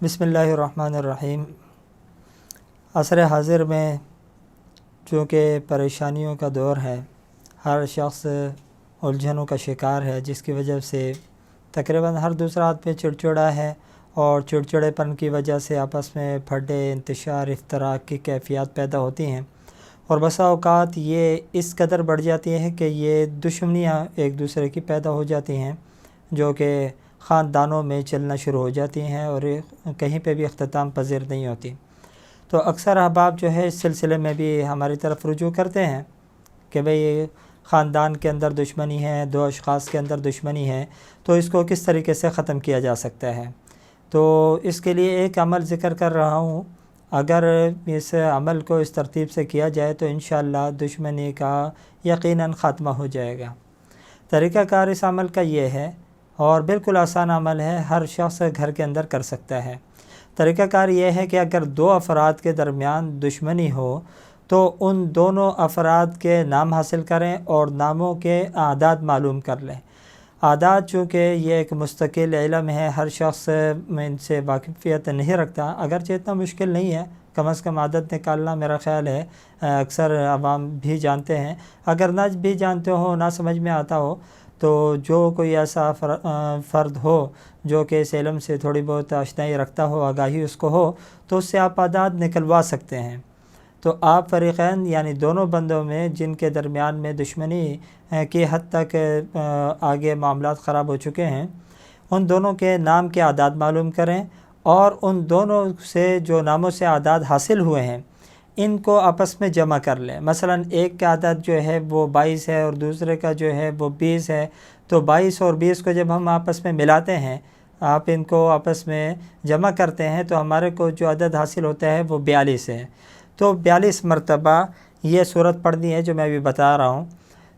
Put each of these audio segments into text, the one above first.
بسم اللہ الرحمن الرحیم۔ عصر حاضر میں چونکہ پریشانیوں کا دور ہے، ہر شخص الجھنوں کا شکار ہے، جس کی وجہ سے تقریباً ہر دوسرا آدمی چڑچڑا ہے، اور چڑچڑے پن کی وجہ سے آپس میں پھڈے، انتشار، افتراق کی کیفیات پیدا ہوتی ہیں، اور بسا اوقات یہ اس قدر بڑھ جاتی ہیں کہ یہ دشمنیاں ایک دوسرے کی پیدا ہو جاتی ہیں، جو کہ خاندانوں میں چلنا شروع ہو جاتی ہیں اور کہیں پہ بھی اختتام پذیر نہیں ہوتی۔ تو اکثر احباب جو ہے اس سلسلے میں بھی ہماری طرف رجوع کرتے ہیں کہ بھئی خاندان کے اندر دشمنی ہے، دو اشخاص کے اندر دشمنی ہے، تو اس کو کس طریقے سے ختم کیا جا سکتا ہے۔ تو اس کے لیے ایک عمل ذکر کر رہا ہوں، اگر اس عمل کو اس ترتیب سے کیا جائے تو انشاءاللہ دشمنی کا یقیناً خاتمہ ہو جائے گا۔ طریقہ کار اس عمل کا یہ ہے، اور بالکل آسان عمل ہے، ہر شخص گھر کے اندر کر سکتا ہے۔ طریقہ کار یہ ہے کہ اگر دو افراد کے درمیان دشمنی ہو تو ان دونوں افراد کے نام حاصل کریں اور ناموں کے اعداد معلوم کر لیں۔ اعداد چونکہ یہ ایک مستقل علم ہے، ہر شخص ان سے واقفیت نہیں رکھتا، اگرچہ اتنا مشکل نہیں ہے، کم از کم عدد نکالنا میرا خیال ہے اکثر عوام بھی جانتے ہیں۔ اگر نہ بھی جانتے ہو، نہ سمجھ میں آتا ہو، تو جو کوئی ایسا فرد ہو جو کہ اس علم سے تھوڑی بہت آشنائی رکھتا ہو، آگاہی اس کو ہو، تو اس سے آپ اعداد نکلوا سکتے ہیں۔ تو آپ فریقین یعنی دونوں بندوں میں جن کے درمیان میں دشمنی کی حد تک آگے معاملات خراب ہو چکے ہیں، ان دونوں کے نام کے اعداد معلوم کریں، اور ان دونوں سے جو ناموں سے اعداد حاصل ہوئے ہیں ان کو آپس میں جمع کر لیں۔ مثلا ایک کا عدد جو ہے وہ 22 ہے اور دوسرے کا جو ہے وہ 20 ہے، تو 22 اور 20 کو جب ہم آپس میں ملاتے ہیں، آپ ان کو آپس میں جمع کرتے ہیں، تو ہمارے کو جو عدد حاصل ہوتا ہے وہ 42 ہے۔ تو 42 مرتبہ یہ صورت پڑھنی ہے جو میں ابھی بتا رہا ہوں۔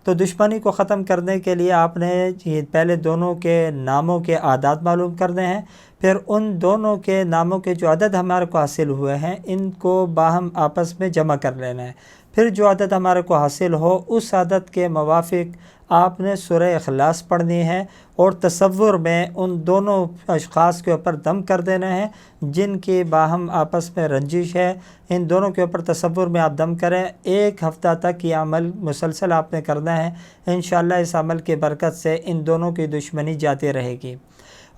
تو دشمنی کو ختم کرنے کے لیے آپ نے پہلے دونوں کے ناموں کے اعداد معلوم کرنے ہیں، پھر ان دونوں کے ناموں کے جو عدد ہمارے کو حاصل ہوئے ہیں ان کو باہم آپس میں جمع کر لینا ہے۔ پھر جو عدد ہمارے کو حاصل ہو اس عدد کے موافق آپ نے سورہ اخلاص پڑھنی ہے، اور تصور میں ان دونوں اشخاص کے اوپر دم کر دینا ہے جن کی باہم آپس میں رنجش ہے۔ ان دونوں کے اوپر تصور میں آپ دم کریں۔ ایک ہفتہ تک یہ عمل مسلسل آپ نے کرنا ہے، انشاءاللہ اس عمل کی برکت سے ان دونوں کی دشمنی جاتی رہے گی۔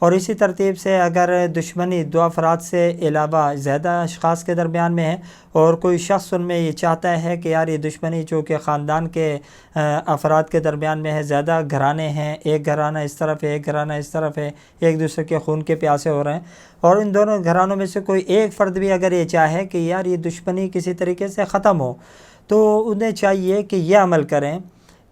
اور اسی ترتیب سے اگر دشمنی دو افراد سے علاوہ زیادہ اشخاص کے درمیان میں ہے، اور کوئی شخص ان میں یہ چاہتا ہے کہ یار یہ دشمنی چونکہ خاندان کے افراد کے درمیان میں ہے، زیادہ گھرانے ہیں، ایک گھرانہ اس طرف ہے، ایک گھرانہ اس طرف ہے، ایک دوسرے کے خون کے پیاسے ہو رہے ہیں، اور ان دونوں گھرانوں میں سے کوئی ایک فرد بھی اگر یہ چاہے کہ یار یہ دشمنی کسی طریقے سے ختم ہو، تو انہیں چاہیے کہ یہ عمل کریں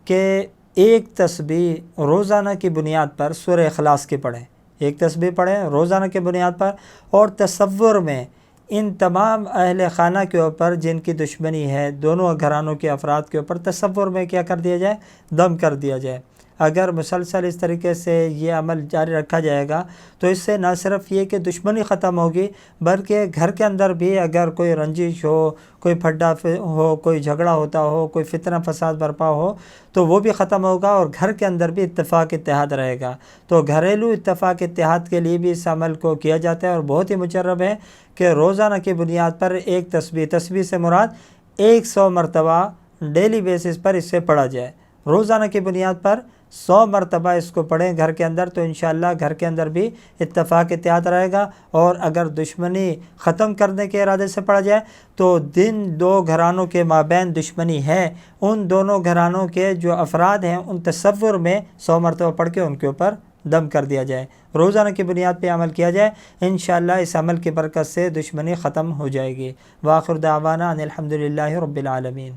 کہ ایک تسبیح روزانہ کی بنیاد پر سورہ اخلاص کی پڑھیں۔ ایک تسبیح پڑھیں روزانہ کی بنیاد پر، اور تصور میں ان تمام اہل خانہ کے اوپر جن کی دشمنی ہے، دونوں گھرانوں کے افراد کے اوپر تصور میں کیا کر دیا جائے، دم کر دیا جائے۔ اگر مسلسل اس طریقے سے یہ عمل جاری رکھا جائے گا تو اس سے نہ صرف یہ کہ دشمنی ختم ہوگی، بلکہ گھر کے اندر بھی اگر کوئی رنجش ہو، کوئی پھڈا ہو، کوئی جھگڑا ہوتا ہو، کوئی فتنہ فساد برپا ہو، تو وہ بھی ختم ہوگا، اور گھر کے اندر بھی اتفاق اتحاد رہے گا۔ تو گھریلو اتفاق اتحاد کے لیے بھی اس عمل کو کیا جاتا ہے، اور بہت ہی مجرب ہے کہ روزانہ کی بنیاد پر ایک تسبیح سے مراد 100 مرتبہ ڈیلی بیسس پر اس سے پڑھا جائے۔ روزانہ کی بنیاد پر 100 مرتبہ اس کو پڑھیں گھر کے اندر، تو انشاءاللہ گھر کے اندر بھی اتفاق اتحاد رہے گا۔ اور اگر دشمنی ختم کرنے کے ارادے سے پڑھا جائے تو جن دو گھرانوں کے مابین دشمنی ہے، ان دونوں گھرانوں کے جو افراد ہیں ان تصور میں 100 مرتبہ پڑھ کے ان کے اوپر دم کر دیا جائے، روزانہ کی بنیاد پہ عمل کیا جائے، انشاءاللہ اس عمل کی برکت سے دشمنی ختم ہو جائے گی۔ وآخر دعوانا ان الحمدللہ رب العالمین۔